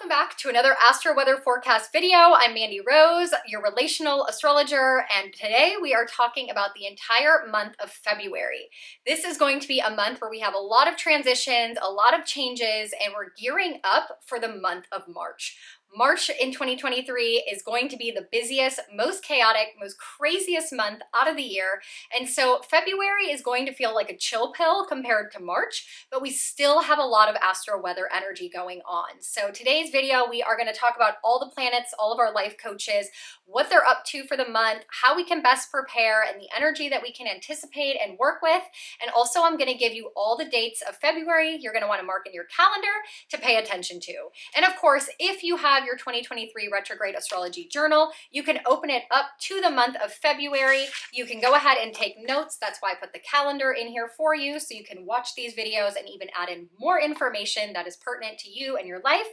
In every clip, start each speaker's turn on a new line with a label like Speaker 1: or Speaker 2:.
Speaker 1: Welcome back to another Astro Weather forecast video. I'm Mandy Rose, your relational astrologer, and today we are talking about the entire month of February. This is going to be a month where we have a lot of transitions, a lot of changes, and we're gearing up for the month of March. March in 2023 is going to be the busiest, most chaotic, most craziest month out of the year. And so February is going to feel like a chill pill compared to March, but we still have a lot of astro weather energy going on. So today's video, we are going to talk about all the planets, all of our life coaches, what they're up to for the month, how we can best prepare, and the energy that we can anticipate and work with. And also I'm going to give you all the dates of February you're going to want to mark in your calendar to pay attention to. And of course, if you have your 2023 retrograde astrology journal, you can open it up to the month of February. You can go ahead and take notes. That's why I put the calendar in here for you, so you can watch these videos and even add in more information that is pertinent to you and your life.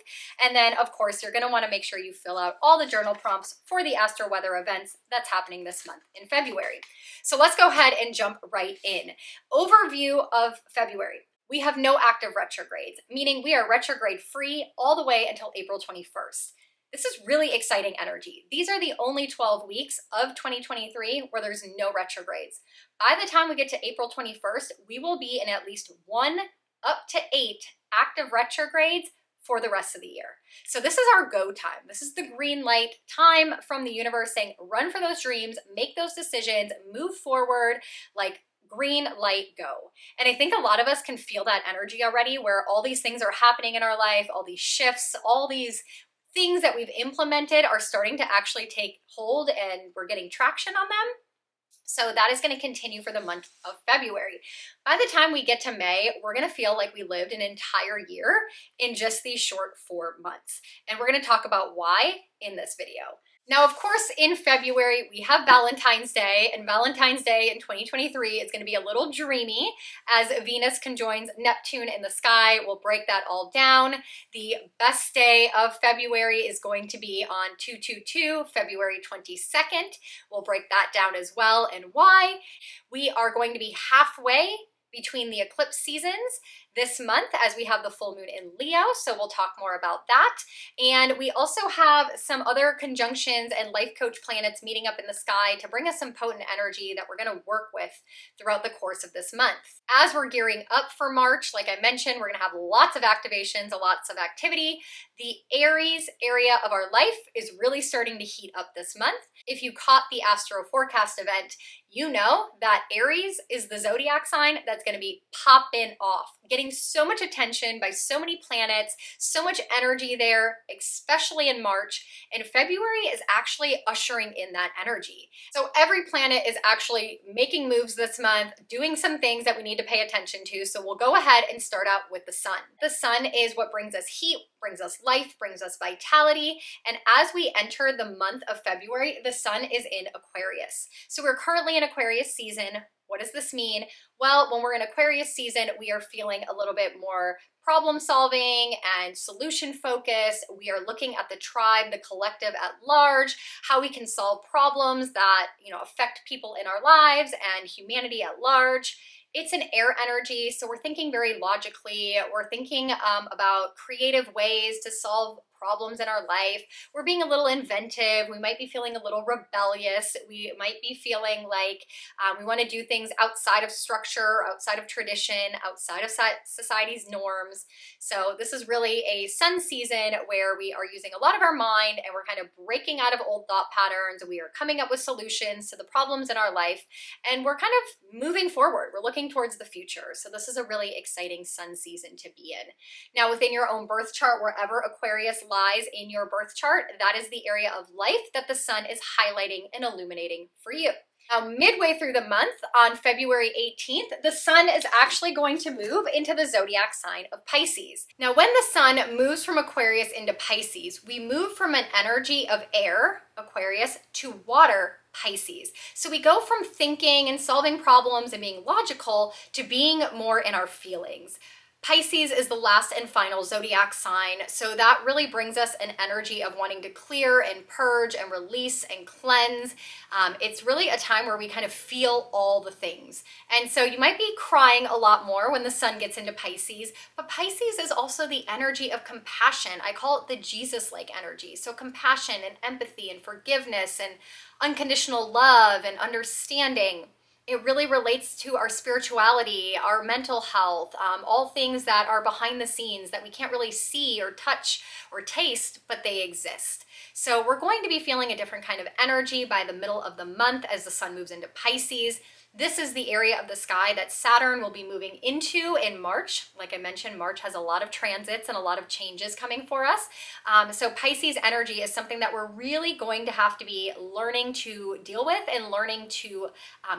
Speaker 1: And then of course, you're going to want to make sure you fill out all the journal prompts for the astro weather events that's happening this month in February. So let's go ahead and jump right in. Overview of February. We have no active retrogrades, meaning we are retrograde free all the way until April 21st. This is really exciting energy. These are the only 12 weeks of 2023 where there's no retrogrades. By the time we get to April 21st, we will be in at least 1 up to 8 active retrogrades for the rest of the year. So this is our go time. This is the green light time from the universe saying, run for those dreams, make those decisions, move forward, like green light, go. And I think a lot of us can feel that energy already, where all these things are happening in our life, all these shifts, all these things that we've implemented are starting to actually take hold and we're getting traction on them. So that is going to continue for the month of February. By the time we get to May, we're going to feel like we lived an entire year in just these short 4 months. And we're going to talk about why in this video. Now, of course, in February, we have Valentine's Day, and Valentine's Day in 2023 is going to be a little dreamy as Venus conjoins Neptune in the sky. We'll break that all down. The best day of February is going to be on 2/22, February 22nd. We'll break that down as well and why. We are going to be halfway between the eclipse seasons this month as we have the full moon in Leo, so we'll talk more about that. And we also have some other conjunctions and life coach planets meeting up in the sky to bring us some potent energy that we're going to work with throughout the course of this month. As we're gearing up for March, like I mentioned, we're going to have lots of activations, lots of activity. The Aries area of our life is really starting to heat up this month. If you caught the Astro Forecast event, you know that Aries is the zodiac sign that's going to be popping off, getting so much attention by so many planets, so much energy there, especially in March. And February is actually ushering in that energy. So every planet is actually making moves this month, doing some things that we need to pay attention to. So we'll go ahead and start out with the sun. The sun is what brings us heat, brings us life, brings us vitality. And as we enter the month of February, the sun is in Aquarius. So we're currently in Aquarius season. What does this mean? Well, when we're in Aquarius season, we are feeling a little bit more problem solving and solution focused. We are looking at the tribe, the collective at large, how we can solve problems that, affect people in our lives and humanity at large. It's an air energy, so we're thinking very logically. We're thinking about creative ways to solve problems in our life. We're being a little inventive. We might be feeling a little rebellious. We might be feeling like we want to do things outside of structure, outside of tradition, outside of society's norms. So this is really a sun season where we are using a lot of our mind and we're kind of breaking out of old thought patterns. We are coming up with solutions to the problems in our life and we're kind of moving forward. We're looking towards the future. So this is a really exciting sun season to be in. Now within your own birth chart, wherever Aquarius lies in your birth chart, that is the area of life that the sun is highlighting and illuminating for you. Now, midway through the month, on February 18th, the sun is actually going to move into the zodiac sign of Pisces. Now, when the sun moves from Aquarius into Pisces, we move from an energy of air, Aquarius, to water, Pisces. So we go from thinking and solving problems and being logical to being more in our feelings. Pisces is the last and final zodiac sign, so that really brings us an energy of wanting to clear and purge and release and cleanse. It's really a time where we kind of feel all the things. And so you might be crying a lot more when the sun gets into Pisces, but Pisces is also the energy of compassion. I call it the Jesus-like energy. So compassion and empathy and forgiveness and unconditional love and understanding. It really relates to our spirituality, our mental health, all things that are behind the scenes that we can't really see or touch or taste, but they exist. So we're going to be feeling a different kind of energy by the middle of the month as the sun moves into Pisces. This is the area of the sky that Saturn will be moving into in March. Like I mentioned, March has a lot of transits and a lot of changes coming for us. So Pisces energy is something that we're really going to have to be learning to deal with and learning to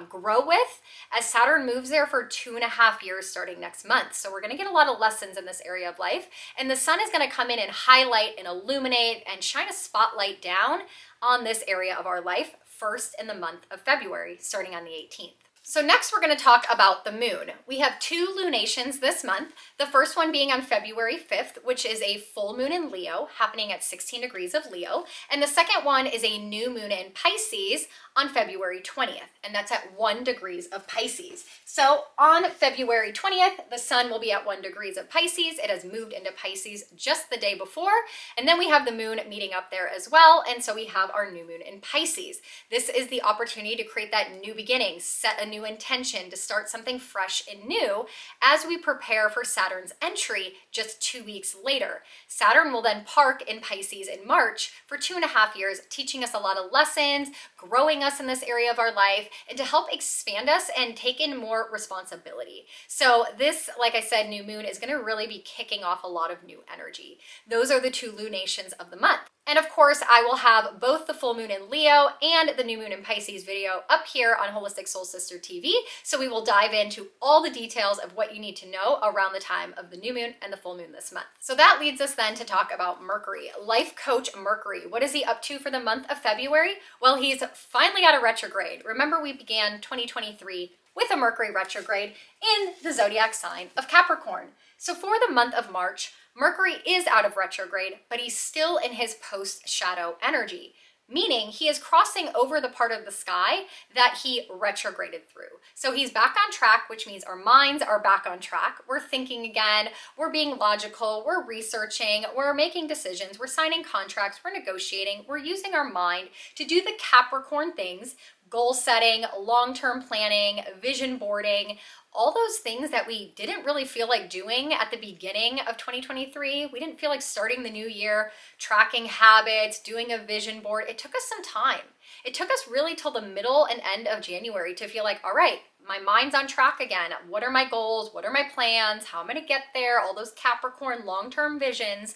Speaker 1: grow with as Saturn moves there for 2.5 years starting next month. So we're going to get a lot of lessons in this area of life. And the sun is going to come in and highlight and illuminate and shine a spotlight down on this area of our life first in the month of February, starting on the 18th. So next we're going to talk about the moon. We have 2 lunations this month. The first one being on February 5th, which is a full moon in Leo, happening at 16 degrees of Leo. And the second one is a new moon in Pisces on February 20th, and that's at 1 degrees of Pisces. So on February 20th, the sun will be at 1 degrees of Pisces. It has moved into Pisces just the day before, and then we have the moon meeting up there as well, and so we have our new moon in Pisces. This is the opportunity to create that new beginning, set a new intention, to start something fresh and new as we prepare for Saturn's entry just 2 weeks later. Saturn will then park in Pisces in March for 2.5 years, teaching us a lot of lessons, growing us in this area of our life, and to help expand us and take in more responsibility. So this, like I said, new moon is going to really be kicking off a lot of new energy. Those are the 2 lunations of the month. And of course, I will have both the full moon in Leo and the new moon in Pisces video up here on Holistic Soul Sister TV. So we will dive into all the details of what you need to know around the time of the new moon and the full moon this month. So that leads us then to talk about Mercury. Life coach Mercury. What is he up to for the month of February? Well, he's finally out of retrograde. Remember, we began 2023 with a Mercury retrograde in the zodiac sign of Capricorn. So for the month of March, Mercury is out of retrograde, but he's still in his post-shadow energy, meaning he is crossing over the part of the sky that he retrograded through. So he's back on track, which means our minds are back on track. We're thinking again, we're being logical, we're researching, we're making decisions, we're signing contracts, we're negotiating, we're using our mind to do the Capricorn things: goal setting, long-term planning, vision boarding, all those things that we didn't really feel like doing at the beginning of 2023. We didn't feel like starting the new year, tracking habits, doing a vision board. It took us some time. It took us really till the middle and end of January to feel like, all right, my mind's on track again. What are my goals? What are my plans? How am I going to get there? All those Capricorn long-term visions,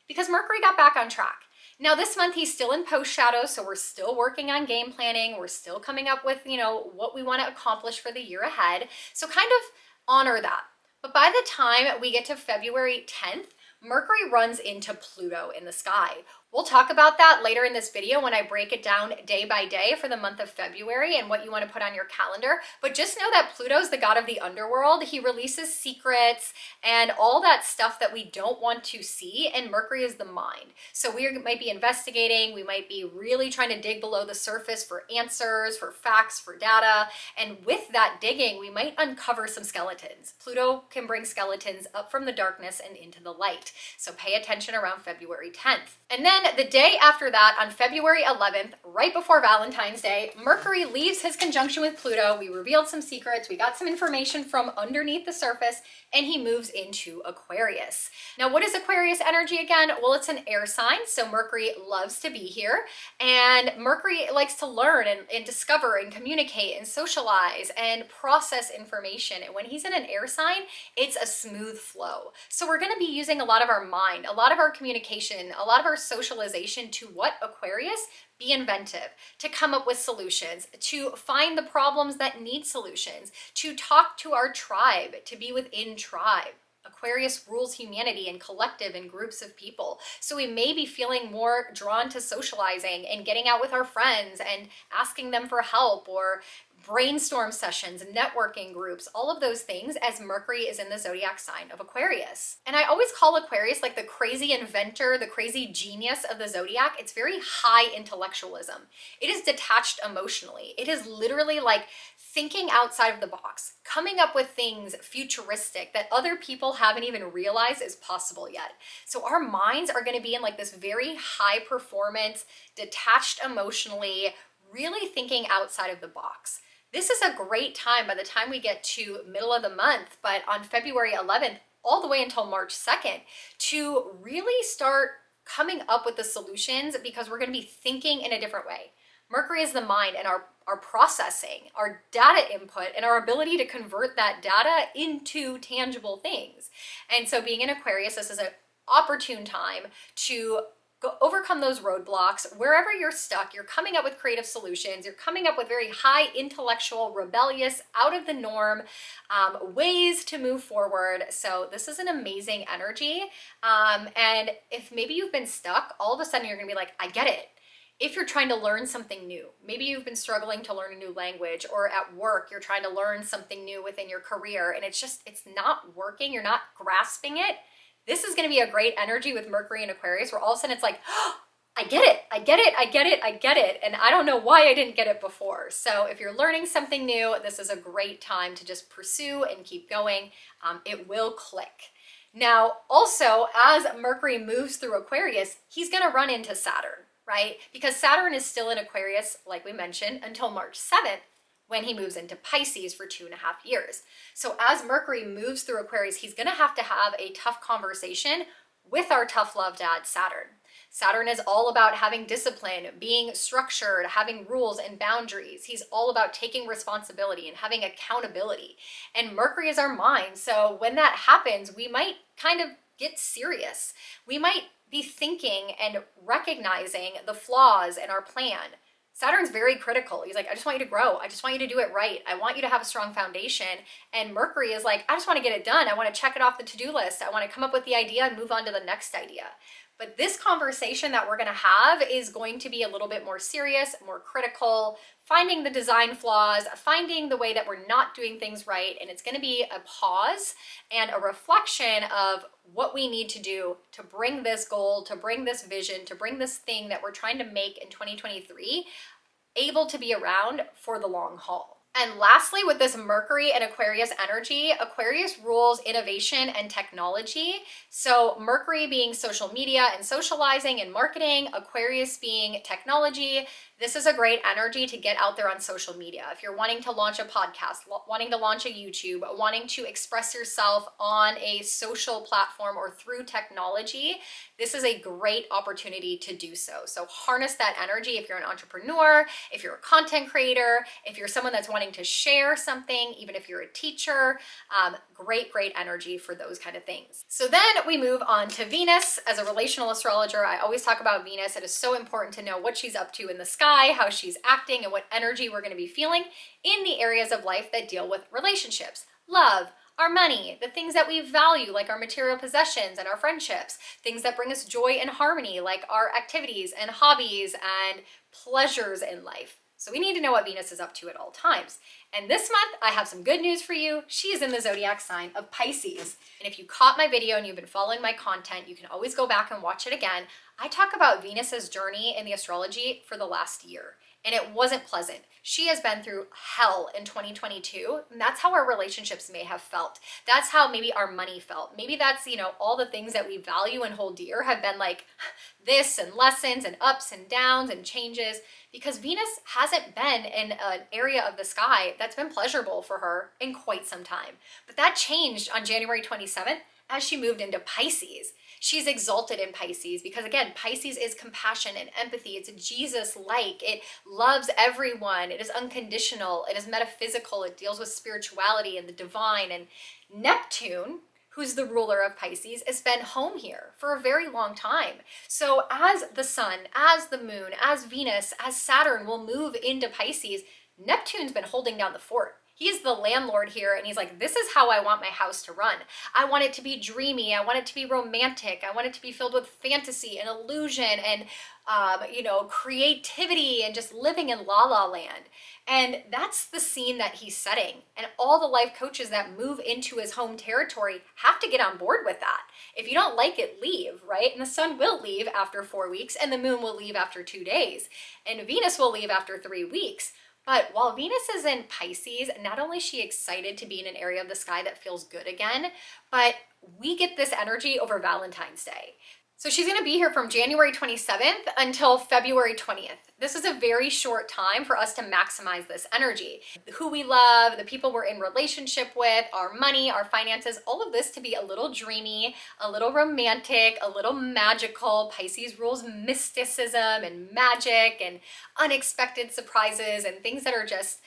Speaker 1: because Mercury got back on track. Now this month he's still in post shadow, so we're still working on game planning. We're still coming up with, what we want to accomplish for the year ahead. So kind of honor that. But by the time we get to February 10th, Mercury runs into Pluto in the sky. We'll talk about that later in this video when I break it down day by day for the month of February and what you want to put on your calendar. But just know that Pluto's the god of the underworld. He releases secrets and all that stuff that we don't want to see, and Mercury is the mind. So we might be investigating, we might be really trying to dig below the surface for answers, for facts, for data, and with that digging, we might uncover some skeletons. Pluto can bring skeletons up from the darkness and into the light. So pay attention around February 10th. And then the day after that, on February 11th, right before Valentine's Day, Mercury leaves his conjunction with Pluto. We revealed some secrets, we got some information from underneath the surface, and he moves into Aquarius. Now, what is Aquarius energy again? Well, it's an air sign, so Mercury loves to be here, and Mercury likes to learn and discover and communicate and socialize and process information. And when he's in an air sign, it's a smooth flow. So we're going to be using a lot of our mind, a lot of our communication, a lot of our socialization to what, Aquarius? Be inventive, to come up with solutions, to find the problems that need solutions, to talk to our tribe, to be within tribe. Aquarius rules humanity and collective and groups of people. So we may be feeling more drawn to socializing and getting out with our friends and asking them for help, or brainstorm sessions, networking groups, all of those things, as Mercury is in the zodiac sign of Aquarius. And I always call Aquarius like the crazy inventor, the crazy genius of the zodiac. It's very high intellectualism. It is detached emotionally. It is literally like thinking outside of the box, coming up with things futuristic that other people haven't even realized is possible yet. So our minds are going to be in like this very high performance, detached emotionally, really thinking outside of the box. This is a great time by the time we get to middle of the month, but on February 11th, all the way until March 2nd, to really start coming up with the solutions, because we're going to be thinking in a different way. Mercury is the mind, and our processing, our data input, and our ability to convert that data into tangible things. And so being in Aquarius, this is an opportune time to overcome those roadblocks. Wherever you're stuck, you're coming up with creative solutions. You're coming up with very high intellectual, rebellious, out of the norm ways to move forward. So this is an amazing energy. And if maybe you've been stuck, all of a sudden you're gonna be like, I get it. If you're trying to learn something new, maybe you've been struggling to learn a new language, or at work, you're trying to learn something new within your career and it's not working, you're not grasping it. This is going to be a great energy with Mercury and Aquarius, where all of a sudden it's like, oh, I get it, I get it, I get it, I get it. And I don't know why I didn't get it before. So if you're learning something new, this is a great time to just pursue and keep going. It will click. Now, also, as Mercury moves through Aquarius, he's going to run into Saturn, right? Because Saturn is still in Aquarius, like we mentioned, until March 7th, when he moves into Pisces for 2.5 years. So as Mercury moves through Aquarius, he's gonna have to have a tough conversation with our tough love dad, Saturn. Saturn is all about having discipline, being structured, having rules and boundaries. He's all about taking responsibility and having accountability. And Mercury is our mind. So when that happens, we might kind of get serious. We might be thinking and recognizing the flaws in our plan. Saturn's very critical. He's like, I just want you to grow. I just want you to do it right. I want you to have a strong foundation. And Mercury is like, I just want to get it done. I want to check it off the to-do list. I want to come up with the idea and move on to the next idea. But this conversation that we're going to have is going to be a little bit more serious, more critical, finding the design flaws, finding the way that we're not doing things right. And it's going to be a pause and a reflection of what we need to do to bring this goal, to bring this vision, to bring this thing that we're trying to make in 2023 able to be around for the long haul. And lastly, with this Mercury and Aquarius energy, Aquarius rules innovation and technology. So Mercury being social media and socializing and marketing, Aquarius being technology. This is a great energy to get out there on social media. If you're wanting to launch a podcast, wanting to launch a YouTube, wanting to express yourself on a social platform or through technology, this is a great opportunity to do so. So harness that energy if you're an entrepreneur, if you're a content creator, if you're someone that's wanting to share something, even if you're a teacher, great energy for those kind of things. So then we move on to Venus. As a relational astrologer, I always talk about Venus. It is so important to know what she's up to in the sky, how she's acting, and what energy we're going to be feeling in the areas of life that deal with relationships, love, our money, the things that we value, like our material possessions and our friendships, things that bring us joy and harmony, like our activities and hobbies and pleasures in life. So we need to know what Venus is up to at all times. And this month, I have some good news for you. She is in the zodiac sign of Pisces. And if you caught my video and you've been following my content, you can always go back and watch it again. I talk about Venus's journey in the astrology for the last year, and it wasn't pleasant. She has been through hell in 2022, and that's how our relationships may have felt. That's how maybe our money felt. Maybe that's, all the things that we value and hold dear have been like this, and lessons and ups and downs and changes, because Venus hasn't been in an area of the sky that's been pleasurable for her in quite some time. But that changed on January 27th as she moved into Pisces. She's exalted in Pisces because, again, Pisces is compassion and empathy. It's Jesus-like. It loves everyone. It is unconditional. It is metaphysical. It deals with spirituality and the divine. And Neptune, who's the ruler of Pisces, has been home here for a very long time. So as the sun, as the moon, as Venus, as Saturn will move into Pisces, Neptune's been holding down the fort. He's the landlord here, and he's like, this is how I want my house to run. I want it to be dreamy. I want it to be romantic. I want it to be filled with fantasy and illusion and, creativity and just living in la la land. And that's the scene that he's setting. And all the life coaches that move into his home territory have to get on board with that. If you don't like it, leave, right? And the sun will leave after 4 weeks, and the moon will leave after 2 days, and Venus will leave after 3 weeks. But while Venus is in Pisces, not only is she excited to be in an area of the sky that feels good again, but we get this energy over Valentine's Day. So she's going to be here from January 27th until February 20th. This is a very short time for us to maximize this energy. Who we love, the people we're in relationship with, our money, our finances, all of this to be a little dreamy, a little romantic, a little magical. Pisces rules mysticism and magic and unexpected surprises and things that are just,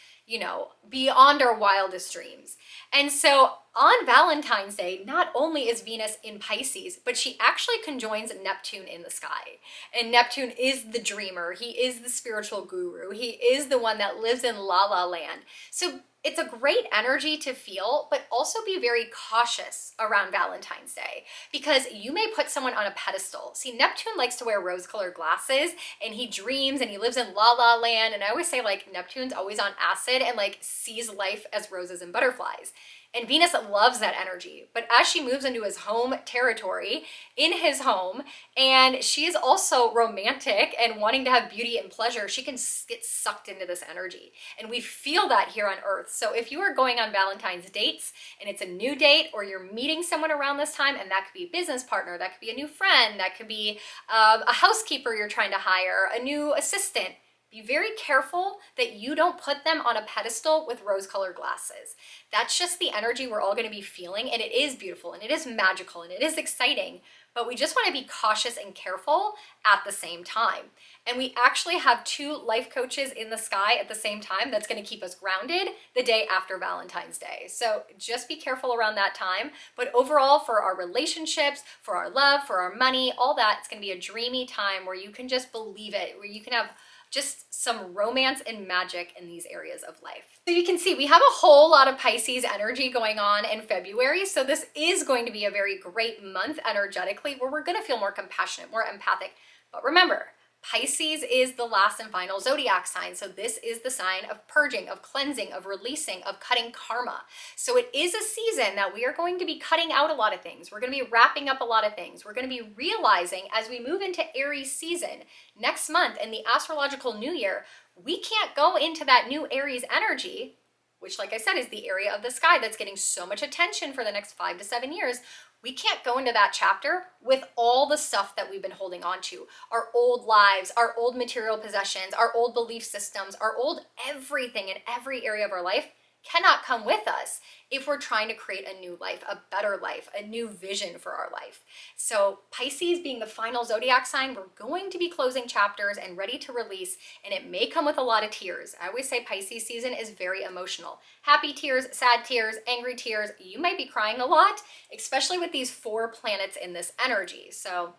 Speaker 1: beyond our wildest dreams. And so on Valentine's Day, not only is Venus in Pisces, but she actually conjoins Neptune in the sky. And Neptune is the dreamer. He is the spiritual guru. He is the one that lives in la la land. So it's a great energy to feel, but also be very cautious around Valentine's Day because you may put someone on a pedestal. See, Neptune likes to wear rose-colored glasses and he dreams and he lives in la la land. And I always say Neptune's always on acid and sees life as roses and butterflies. And Venus loves that energy. But as she moves into his home territory, in his home, and she is also romantic and wanting to have beauty and pleasure, she can get sucked into this energy. And we feel that here on Earth. So if you are going on Valentine's dates and it's a new date or you're meeting someone around this time, and that could be a business partner, that could be a new friend, that could be a housekeeper you're trying to hire, a new assistant, be very careful that you don't put them on a pedestal with rose-colored glasses. That's just the energy we're all going to be feeling, and it is beautiful, and it is magical, and it is exciting, but we just want to be cautious and careful at the same time. And we actually have 2 life coaches in the sky at the same time that's going to keep us grounded the day after Valentine's Day. So just be careful around that time. But overall, for our relationships, for our love, for our money, all that, it's going to be a dreamy time where you can just believe it, where you can have just some romance and magic in these areas of life. So you can see we have a whole lot of Pisces energy going on in February. So this is going to be a very great month energetically where we're going to feel more compassionate, more empathic. But remember, Pisces is the last and final zodiac sign. So this is the sign of purging, of cleansing, of releasing, of cutting karma. So it is a season that we are going to be cutting out a lot of things. We're going to be wrapping up a lot of things. We're going to be realizing as we move into Aries season next month in the astrological new year, we can't go into that new Aries energy, which like I said is the area of the sky that's getting so much attention for the next 5 to 7 years. We can't go into that chapter with all the stuff that we've been holding on to. Our old lives, our old material possessions, our old belief systems, our old everything in every area of our life cannot come with us if we're trying to create a new life, a better life, a new vision for our life. So Pisces being the final zodiac sign, we're going to be closing chapters and ready to release, and it may come with a lot of tears. I always say Pisces season is very emotional. Happy tears, sad tears, angry tears. You might be crying a lot, especially with these 4 planets in this energy. So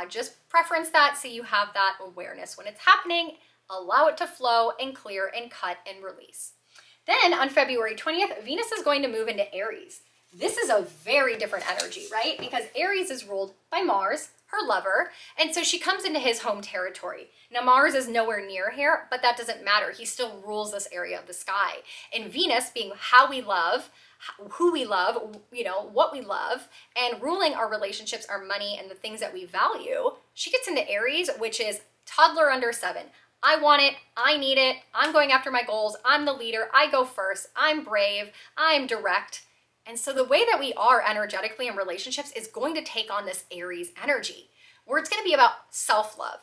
Speaker 1: just preference that so you have that awareness when it's happening. Allow it to flow and clear and cut and release. Then on February 20th, Venus is going to move into Aries. This is a very different energy, right? Because Aries is ruled by Mars, her lover, and so she comes into his home territory. Now Mars is nowhere near here, but that doesn't matter. He still rules this area of the sky. And Venus being how we love, who we love, what we love, and ruling our relationships, our money, and the things that we value, she gets into Aries, which is toddler under 7. I want it, I need it, I'm going after my goals, I'm the leader, I go first, I'm brave, I'm direct. And so the way that we are energetically in relationships is going to take on this Aries energy, where it's going to be about self-love,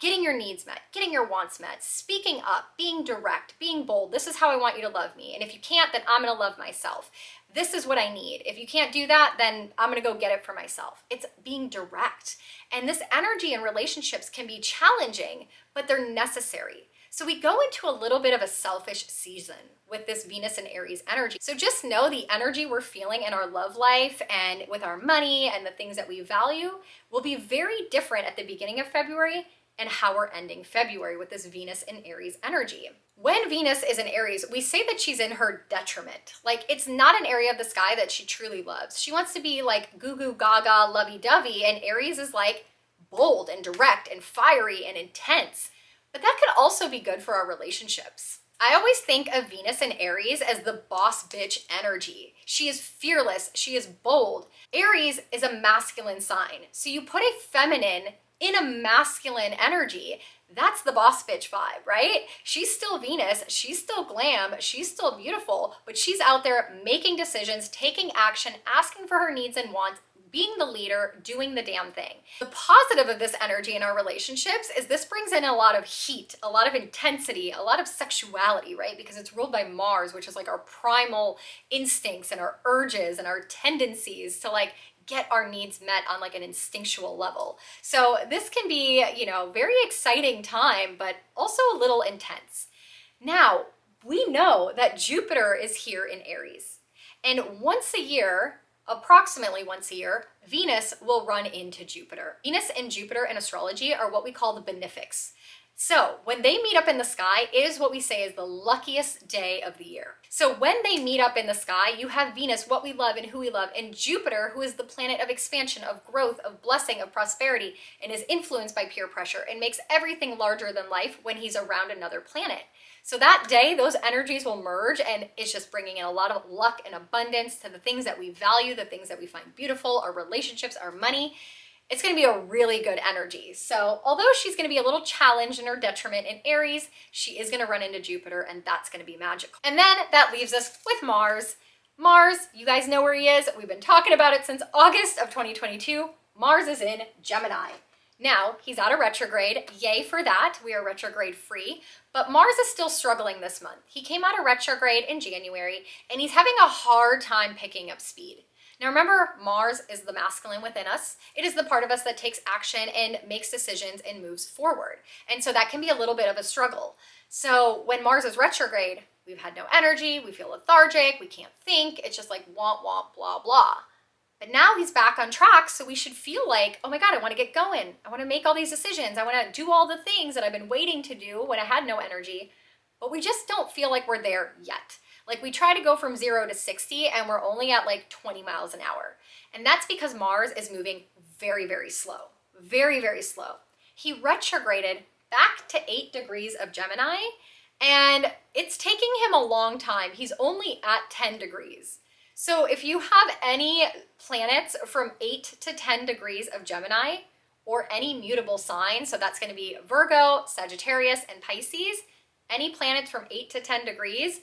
Speaker 1: getting your needs met, getting your wants met, speaking up, being direct, being bold. This is how I want you to love me. And if you can't, then I'm going to love myself. This is what I need. If you can't do that, then I'm going to go get it for myself. It's being direct. And this energy in relationships can be challenging, but they're necessary. So we go into a little bit of a selfish season with this Venus and Aries energy. So just know the energy we're feeling in our love life and with our money and the things that we value will be very different at the beginning of February and how we're ending February with this Venus in Aries energy. When Venus is in Aries, we say that she's in her detriment. Like, it's not an area of the sky that she truly loves. She wants to be like goo goo gaga, lovey-dovey, and Aries is like bold and direct and fiery and intense. But that could also be good for our relationships. I always think of Venus in Aries as the boss bitch energy. She is fearless, she is bold. Aries is a masculine sign. So you put a feminine in a masculine energy, that's the boss bitch vibe, right? She's still Venus, she's still glam, she's still beautiful, but she's out there making decisions, taking action, asking for her needs and wants, being the leader, doing the damn thing. The positive of this energy in our relationships is this brings in a lot of heat, a lot of intensity, a lot of sexuality, right? Because it's ruled by Mars, which is like our primal instincts and our urges and our tendencies to like get our needs met on like an instinctual level. So this can be, you know, very exciting time, but also a little intense. Now, we know that Jupiter is here in Aries, and once a year, approximately once a year, Venus will run into Jupiter. Venus and Jupiter in astrology are what we call the benefics. So when they meet up in the sky, it is what we say is the luckiest day of the year. So when they meet up in the sky, you have Venus, what we love and who we love, and Jupiter, who is the planet of expansion, of growth, of blessing, of prosperity, and is influenced by peer pressure and makes everything larger than life when he's around another planet. So that day, those energies will merge, and it's just bringing in a lot of luck and abundance to the things that we value, the things that we find beautiful, our relationships, our money. It's going to be a really good energy. So although she's going to be a little challenged in her detriment in Aries, she is going to run into Jupiter, and that's going to be magical. And then that leaves us with Mars. Mars, you guys know where he is. We've been talking about it since August of 2022. Mars is in Gemini. Now, he's out of retrograde. Yay for that. We are retrograde free. But Mars is still struggling this month. He came out of retrograde in January, and he's having a hard time picking up speed. Now remember, Mars is the masculine within us. It is the part of us that takes action and makes decisions and moves forward. And so that can be a little bit of a struggle. So when Mars is retrograde, we've had no energy, we feel lethargic, we can't think, it's just like womp womp, blah, blah. But now he's back on track, so we should feel like, oh my God, I want to get going. I want to make all these decisions. I want to do all the things that I've been waiting to do when I had no energy, but we just don't feel like we're there yet. Like we try to go from 0 to 60 and we're only at like 20 miles an hour. And that's because Mars is moving very, very slow, very, very slow. He retrograded back to 8 degrees of Gemini, and it's taking him a long time. He's only at 10 degrees. So if you have any planets from 8 to 10 degrees of Gemini or any mutable sign, so that's going to be Virgo, Sagittarius, and Pisces, any planets from 8 to 10 degrees,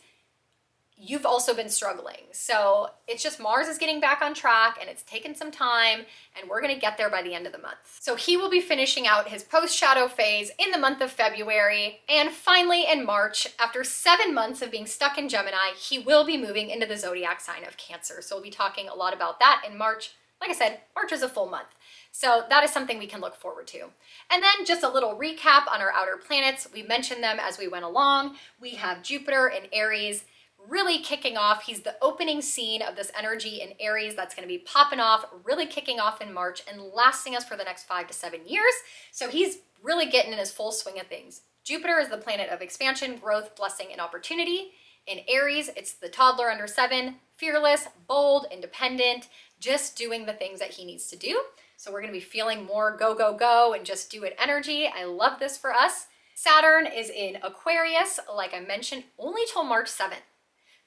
Speaker 1: you've also been struggling. So it's just Mars is getting back on track, and it's taken some time, and we're going to get there by the end of the month. So he will be finishing out his post-shadow phase in the month of February. And finally in March, after 7 months of being stuck in Gemini, he will be moving into the zodiac sign of Cancer. So we'll be talking a lot about that in March. Like I said, March is a full month. So that is something we can look forward to. And then just a little recap on our outer planets. We mentioned them as we went along. We have Jupiter in Aries, really kicking off. He's the opening scene of this energy in Aries that's going to be popping off, really kicking off in March and lasting us for the next 5 to 7 years. So he's really getting in his full swing of things. Jupiter is the planet of expansion, growth, blessing, and opportunity. In Aries, it's the toddler under 7, fearless, bold, independent, just doing the things that he needs to do. So we're going to be feeling more go, go, go and just do it energy. I love this for us. Saturn is in Aquarius, like I mentioned, only till March 7th.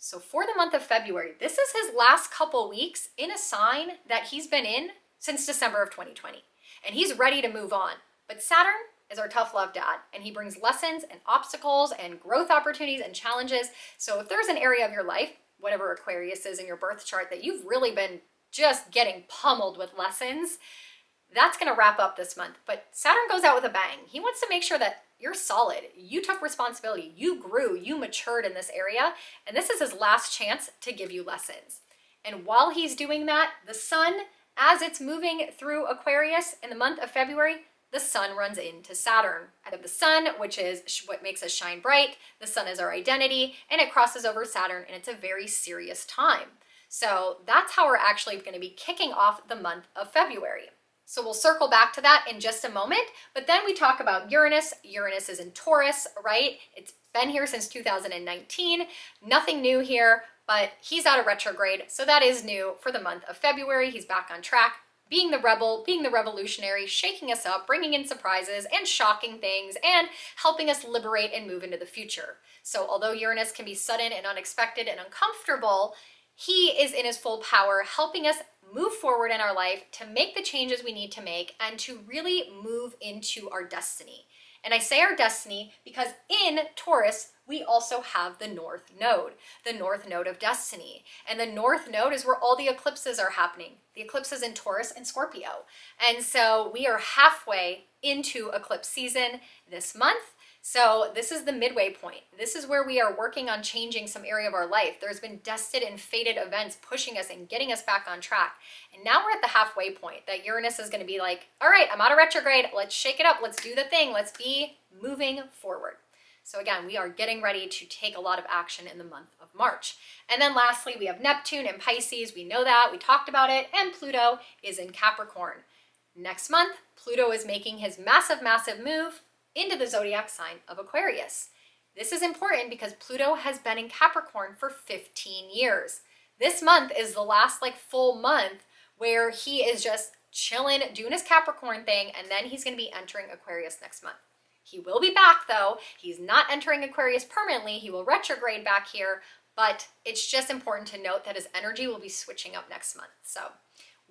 Speaker 1: So for the month of February, this is his last couple weeks in a sign that he's been in since December of 2020. And he's ready to move on. But Saturn is our tough love dad, and he brings lessons and obstacles and growth opportunities and challenges. So if there's an area of your life, whatever Aquarius is in your birth chart, that you've really been just getting pummeled with lessons, that's going to wrap up this month. But Saturn goes out with a bang. He wants to make sure that you're solid. You took responsibility. You grew. You matured in this area. And this is his last chance to give you lessons. And while he's doing that, the sun, as it's moving through Aquarius in the month of February, the sun runs into Saturn. I have the sun, which is what makes us shine bright. The sun is our identity, and it crosses over Saturn, and it's a very serious time. So that's how we're actually going to be kicking off the month of February. So we'll circle back to that in just a moment, but then we talk about Uranus. Uranus is in Taurus, right? It's been here since 2019. Nothing new here, but he's out of retrograde, so that is new for the month of February. He's back on track, being the rebel, being the revolutionary, shaking us up, bringing in surprises and shocking things and helping us liberate and move into the future. So although Uranus can be sudden and unexpected and uncomfortable, he is in his full power, helping us move forward in our life to make the changes we need to make and to really move into our destiny. And I say our destiny because in Taurus, we also have the North Node of destiny. And the North Node is where all the eclipses are happening. The eclipses in Taurus and Scorpio. And so we are halfway into eclipse season this month. So this is the midway point. This is where we are working on changing some area of our life. There's been destined and fated events pushing us and getting us back on track. And now we're at the halfway point that Uranus is going to be like, all right, I'm out of retrograde. Let's shake it up. Let's do the thing. Let's be moving forward. So again, we are getting ready to take a lot of action in the month of March. And then lastly, we have Neptune in Pisces. We know that. We talked about it. And Pluto is in Capricorn. Next month, Pluto is making his massive, massive move into the zodiac sign of Aquarius. This is important because Pluto has been in Capricorn for 15 years. This month is the last full month where he is just chilling, doing his Capricorn thing, and then he's going to be entering Aquarius next month. He will be back though. He's not entering Aquarius permanently. He will retrograde back here, but it's just important to note that his energy will be switching up next month. So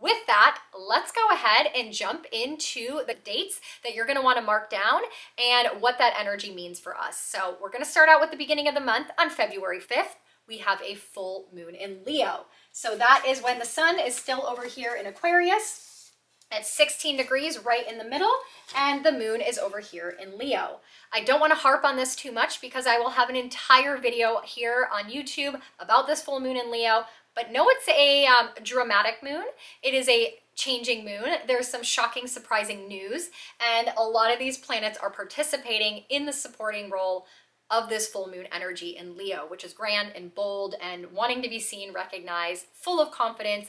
Speaker 1: with that, let's go ahead and jump into the dates that you're going to want to mark down and what that energy means for us. So we're going to start out with the beginning of the month. On February 5th, we have a full moon in Leo. So that is when the sun is still over here in Aquarius at 16 degrees right in the middle, and the moon is over here in Leo. I don't want to harp on this too much because I will have an entire video here on YouTube about this full moon in Leo. But no, it's a dramatic moon. It is a changing moon. There's some shocking, surprising news, and a lot of these planets are participating in the supporting role of this full moon energy in Leo, which is grand and bold and wanting to be seen, recognized, full of confidence,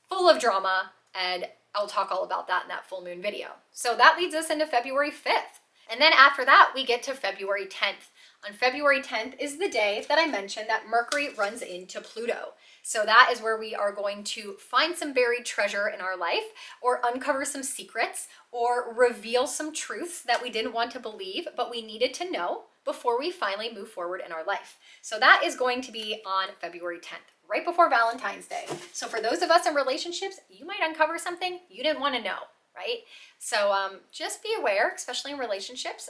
Speaker 1: full of drama, and I'll talk all about that in that full moon video. So that leads us into February 5th. And then after that, we get to February 10th. On February 10th is the day that I mentioned that Mercury runs into Pluto. So that is where we are going to find some buried treasure in our life, or uncover some secrets, or reveal some truths that we didn't want to believe, but we needed to know before we finally move forward in our life. So that is going to be on February 10th, right before Valentine's Day. So for those of us in relationships, you might uncover something you didn't want to know, right? So just be aware, especially in relationships,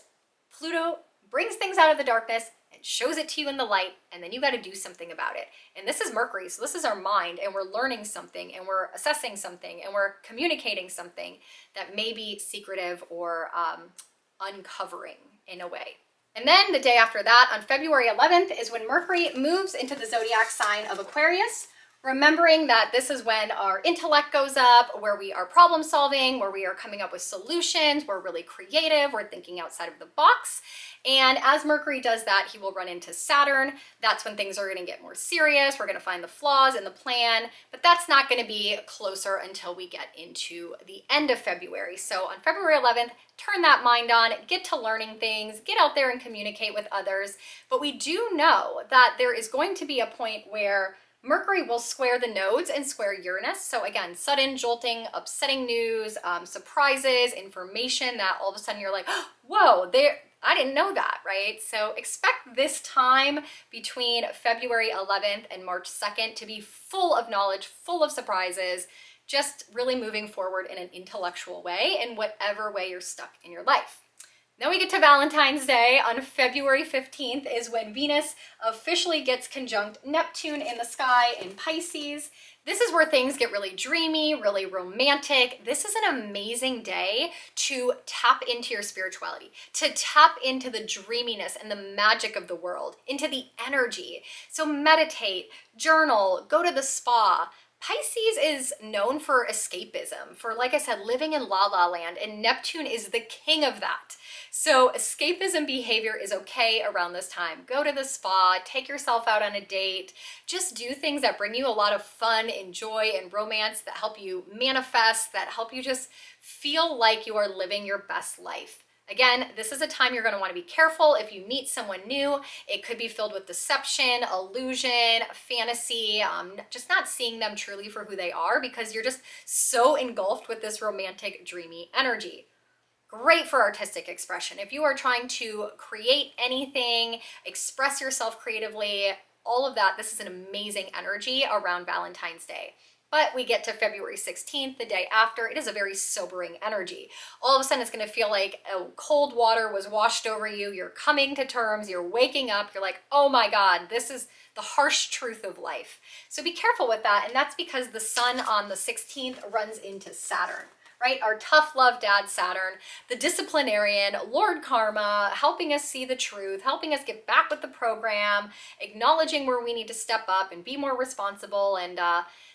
Speaker 1: Pluto brings things out of the darkness and shows it to you in the light, and then you got to do something about it. And this is Mercury, so this is our mind, and we're learning something, and we're assessing something, and we're communicating something that may be secretive or uncovering in a way. And then the day after that, on February 11th, is when Mercury moves into the zodiac sign of Aquarius, remembering that this is when our intellect goes up, where we are problem solving, where we are coming up with solutions, we're really creative, we're thinking outside of the box. And as Mercury does that, he will run into Saturn. That's when things are going to get more serious. We're going to find the flaws in the plan, but that's not going to be closer until we get into the end of February. So on February 11th, turn that mind on, get to learning things, get out there and communicate with others. But we do know that there is going to be a point where Mercury will square the nodes and square Uranus. So again, sudden, jolting, upsetting news, surprises, information that all of a sudden you're like, whoa, I didn't know that, right? So expect this time between February 11th and March 2nd to be full of knowledge, full of surprises, just really moving forward in an intellectual way in whatever way you're stuck in your life. Then we get to Valentine's Day. On February 15th is when Venus officially gets conjunct Neptune in the sky in Pisces. This is where things get really dreamy, really romantic. This is an amazing day to tap into your spirituality, to tap into the dreaminess and the magic of the world, into the energy. So meditate, journal, go to the spa, Pisces is known for escapism, for, like I said, living in la la land, and Neptune is the king of that. So escapism behavior is okay around this time. Go to the spa, take yourself out on a date, just do things that bring you a lot of fun and joy and romance, that help you manifest, that help you just feel like you are living your best life. Again, this is a time you're going to want to be careful. If you meet someone new, it could be filled with deception, illusion, fantasy, just not seeing them truly for who they are, because you're just so engulfed with this romantic, dreamy energy. Great for artistic expression. If you are trying to create anything, express yourself creatively, all of that, this is an amazing energy around Valentine's Day. But we get to February 16th, the day after, it is a very sobering energy. All of a sudden, it's going to feel like cold water was washed over you. You're coming to terms, you're waking up, you're like, oh my God, this is the harsh truth of life. So be careful with that. And that's because the sun on the 16th runs into Saturn, right? Our tough love dad Saturn, the disciplinarian, Lord Karma, helping us see the truth, helping us get back with the program, acknowledging where we need to step up and be more responsible. And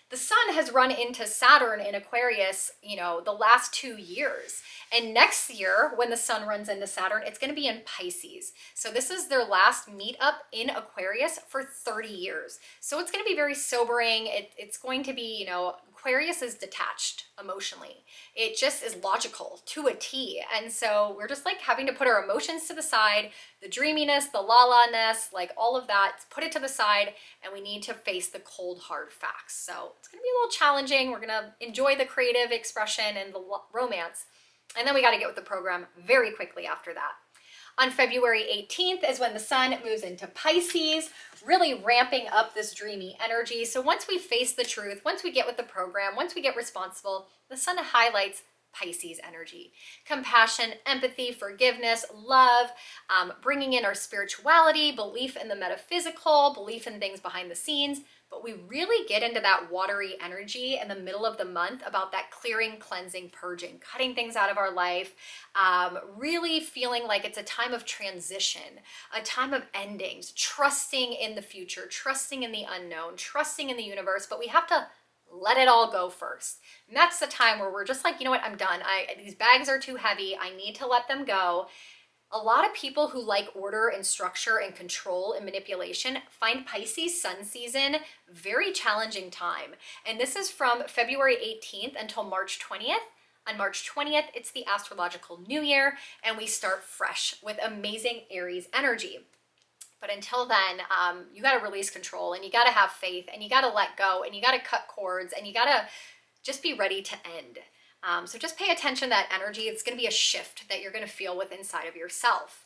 Speaker 1: the sun has run into Saturn in Aquarius, the last 2 years. And next year, when the sun runs into Saturn, it's going to be in Pisces. So this is their last meetup in Aquarius for 30 years. So it's going to be very sobering. It's going to be, Aquarius is detached emotionally. It just is logical to a T. And so we're just like having to put our emotions to the side, the dreaminess, the la-la-ness, like all of that, put it to the side, and we need to face the cold, hard facts. So it's going to be a little challenging. We're going to enjoy the creative expression and the romance. And then we got to get with the program very quickly after that. On February 18th is when the sun moves into Pisces, really ramping up this dreamy energy. So once we face the truth, once we get with the program, once we get responsible, the sun highlights Pisces energy. Compassion, empathy, forgiveness, love, bringing in our spirituality, belief in the metaphysical, belief in things behind the scenes. But we really get into that watery energy in the middle of the month about that clearing, cleansing, purging, cutting things out of our life, really feeling like it's a time of transition, a time of endings, trusting in the future, trusting in the unknown, trusting in the universe, but we have to let it all go first. And that's the time where we're just like, you know what, I'm done. These bags are too heavy. I need to let them go. A lot of people who like order and structure and control and manipulation find Pisces sun season very challenging time. And this is from February 18th until March 20th. On March 20th, it's the astrological new year, and we start fresh with amazing Aries energy. But until then, you got to release control, and you got to have faith, and you got to let go, and you got to cut cords, and you got to just be ready to end. So just pay attention to that energy. It's going to be a shift that you're going to feel with inside of yourself.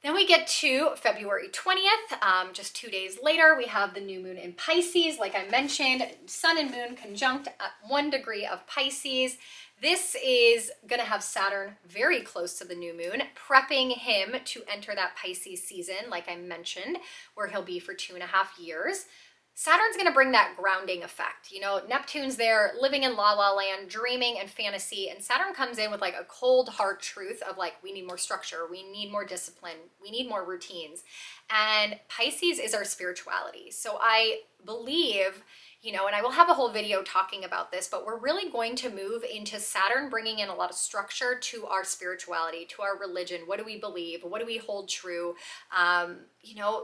Speaker 1: Then we get to February 20th. Just 2 days later, we have the new moon in Pisces. Like I mentioned, sun and moon conjunct at 1 degree of Pisces. This is going to have Saturn very close to the new moon, prepping him to enter that Pisces season, like I mentioned, where he'll be for 2.5 years. Saturn's going to bring that grounding effect. Neptune's there living in la la land, dreaming and fantasy, and Saturn comes in with like a cold hard truth of like, we need more structure, we need more discipline, we need more routines. And Pisces is our spirituality. So I believe, and I will have a whole video talking about this, but we're really going to move into Saturn bringing in a lot of structure to our spirituality, to our religion. What do we believe? What do we hold true?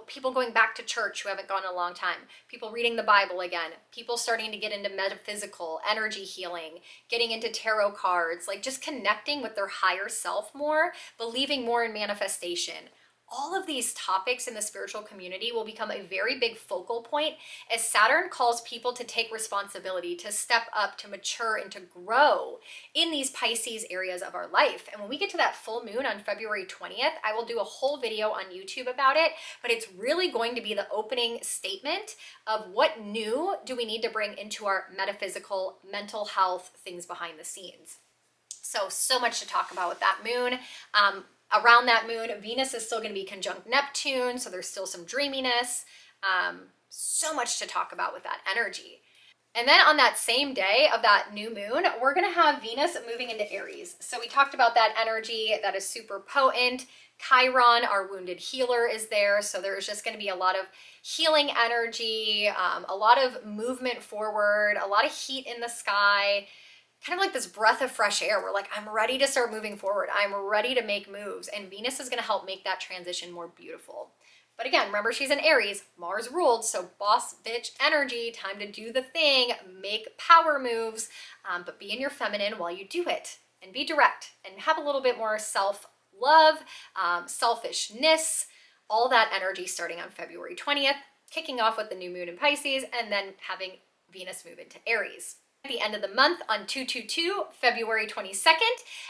Speaker 1: People going back to church who haven't gone in a long time, people reading the Bible again, people starting to get into metaphysical, energy healing, getting into tarot cards, like just connecting with their higher self more, believing more in manifestation. All of these topics in the spiritual community will become a very big focal point as Saturn calls people to take responsibility, to step up, to mature, and to grow in these Pisces areas of our life. And when we get to that full moon on February 20th, I will do a whole video on YouTube about it, but it's really going to be the opening statement of what new do we need to bring into our metaphysical, mental health, things behind the scenes. So much to talk about with that moon. Around that moon, Venus is still going to be conjunct Neptune, so there's still some dreaminess. So much to talk about with that energy. And then on that same day of that new moon, we're going to have Venus moving into Aries. So we talked about that energy that is super potent. Chiron, our wounded healer, is there. So there's just going to be a lot of healing energy, a lot of movement forward, a lot of heat in the sky, kind of like this breath of fresh air. We're like, I'm ready to start moving forward. I'm ready to make moves. And Venus is going to help make that transition more beautiful. But again, remember, she's in Aries, Mars ruled, so boss bitch energy, time to do the thing, make power moves, but be in your feminine while you do it, and be direct, and have a little bit more self-love, selfishness, all that energy starting on February 20th, kicking off with the new moon in Pisces, and then having Venus move into Aries. At the end of the month on 222, February 22nd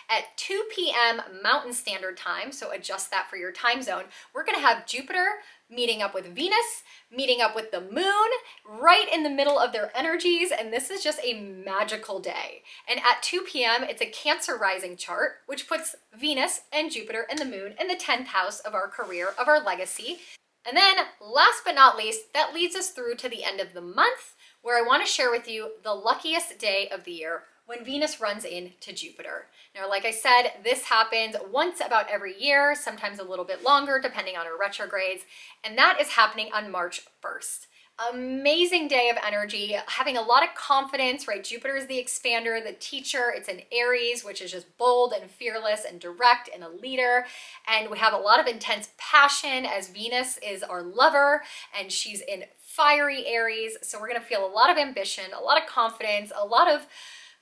Speaker 1: at 2 p.m. Mountain Standard Time, so adjust that for your time zone, we're going to have Jupiter meeting up with Venus, meeting up with the moon, right in the middle of their energies, and this is just a magical day. And at 2 p.m., it's a Cancer rising chart, which puts Venus and Jupiter and the moon in the 10th house of our career, of our legacy. And then, last but not least, that leads us through to the end of the month, where I want to share with you the luckiest day of the year when Venus runs into Jupiter. Now, like I said, this happens once about every year, sometimes a little bit longer, depending on our retrogrades, and that is happening on March 1st. Amazing day of energy, having a lot of confidence, right? Jupiter is the expander, the teacher. It's in Aries, which is just bold and fearless and direct and a leader. And we have a lot of intense passion as Venus is our lover and she's in fiery Aries. So we're going to feel a lot of ambition, a lot of confidence, a lot of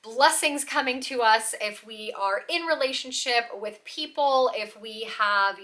Speaker 1: blessings coming to us if we are in relationship with people, if we have,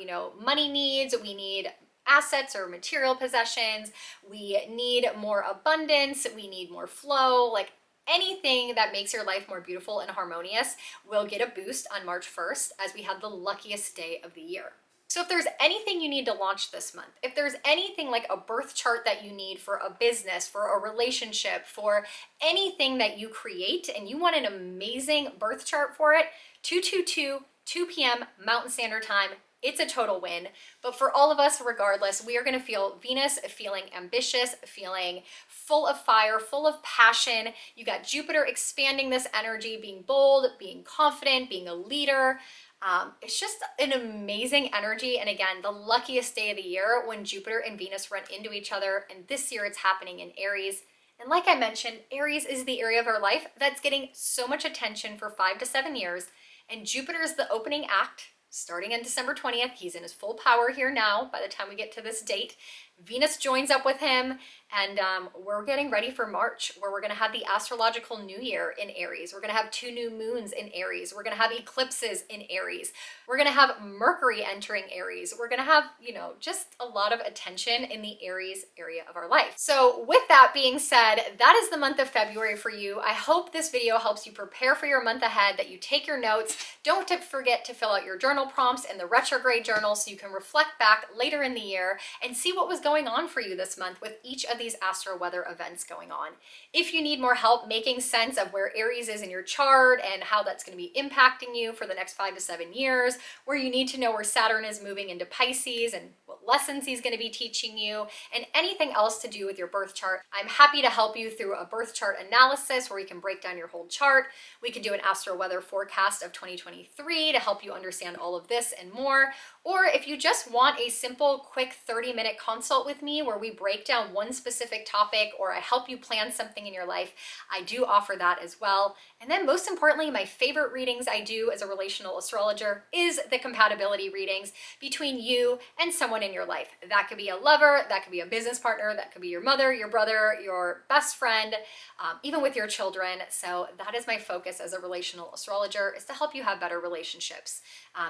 Speaker 1: money needs, we need assets or material possessions, we need more abundance, we need more flow, like anything that makes your life more beautiful and harmonious will get a boost on March 1st as we have the luckiest day of the year. So if there's anything you need to launch this month, if there's anything like a birth chart that you need for a business, for a relationship, for anything that you create and you want an amazing birth chart for it, 222, 2 p.m. Mountain Standard Time, it's a total win. But for all of us, regardless, we are going to feel Venus feeling ambitious, feeling full of fire, full of passion. You got Jupiter expanding this energy, being bold, being confident, being a leader. It's just an amazing energy. And again, the luckiest day of the year when Jupiter and Venus run into each other. And this year it's happening in Aries. And like I mentioned, Aries is the area of our life that's getting so much attention for 5 to 7 years. And Jupiter is the opening act. Starting on December 20th, he's in his full power here now by the time we get to this date. Venus joins up with him, and we're getting ready for March, where we're going to have the astrological new year in Aries. We're going to have 2 new moons in Aries. We're going to have eclipses in Aries. We're going to have Mercury entering Aries. We're going to have, just a lot of attention in the Aries area of our life. So with that being said, that is the month of February for you. I hope this video helps you prepare for your month ahead, that you take your notes. Don't forget to fill out your journal prompts in the retrograde journal so you can reflect back later in the year and see what was going on for you this month with each of these Astro Weather events going on. If you need more help making sense of where Aries is in your chart and how that's going to be impacting you for the next 5 to 7 years, where you need to know where Saturn is moving into Pisces and what lessons he's going to be teaching you, and anything else to do with your birth chart, I'm happy to help you through a birth chart analysis where we can break down your whole chart. We can do an Astro Weather forecast of 2023 to help you understand all of this and more. Or if you just want a simple, quick 30-minute consult with me where we break down one specific topic or I help you plan something in your life, I do offer that as well. And then most importantly, my favorite readings I do as a relational astrologer is the compatibility readings between you and someone in your life. That could be a lover, that could be a business partner, that could be your mother, your brother, your best friend, even with your children. So that is my focus as a relational astrologer, is to help you have better relationships.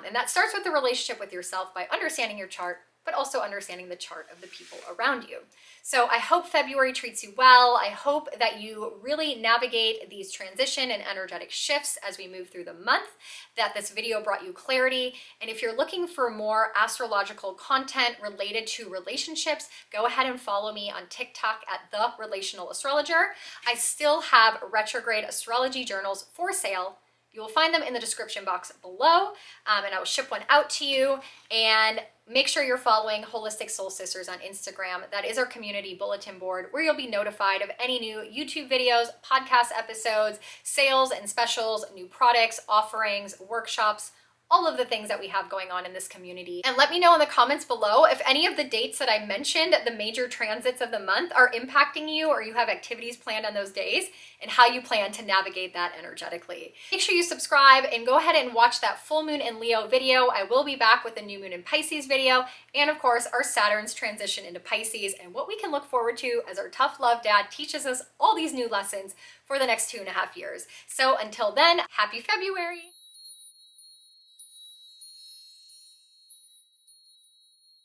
Speaker 1: And that starts with the relationship with yourself by understanding your chart, but also understanding the chart of the people around you. So I hope February treats you well. I hope that you really navigate these transition and energetic shifts as we move through the month, that this video brought you clarity. And if you're looking for more astrological content related to relationships, go ahead and follow me on TikTok at The Relational Astrologer. I still have retrograde astrology journals for sale. You will find them in the description box below, and I will ship one out to you. And make sure you're following Holistic Soul Sisters on Instagram. That is our community bulletin board where you'll be notified of any new YouTube videos, podcast episodes, sales and specials, new products, offerings, workshops, all of the things that we have going on in this community. And let me know in the comments below if any of the dates that I mentioned, the major transits of the month, are impacting you or you have activities planned on those days and how you plan to navigate that energetically. Make sure you subscribe and go ahead and watch that full moon in Leo video. I will be back with a new moon in Pisces video, and of course our Saturn's transition into Pisces and what we can look forward to as our tough love dad teaches us all these new lessons for the next 2.5 years. So until then, happy February.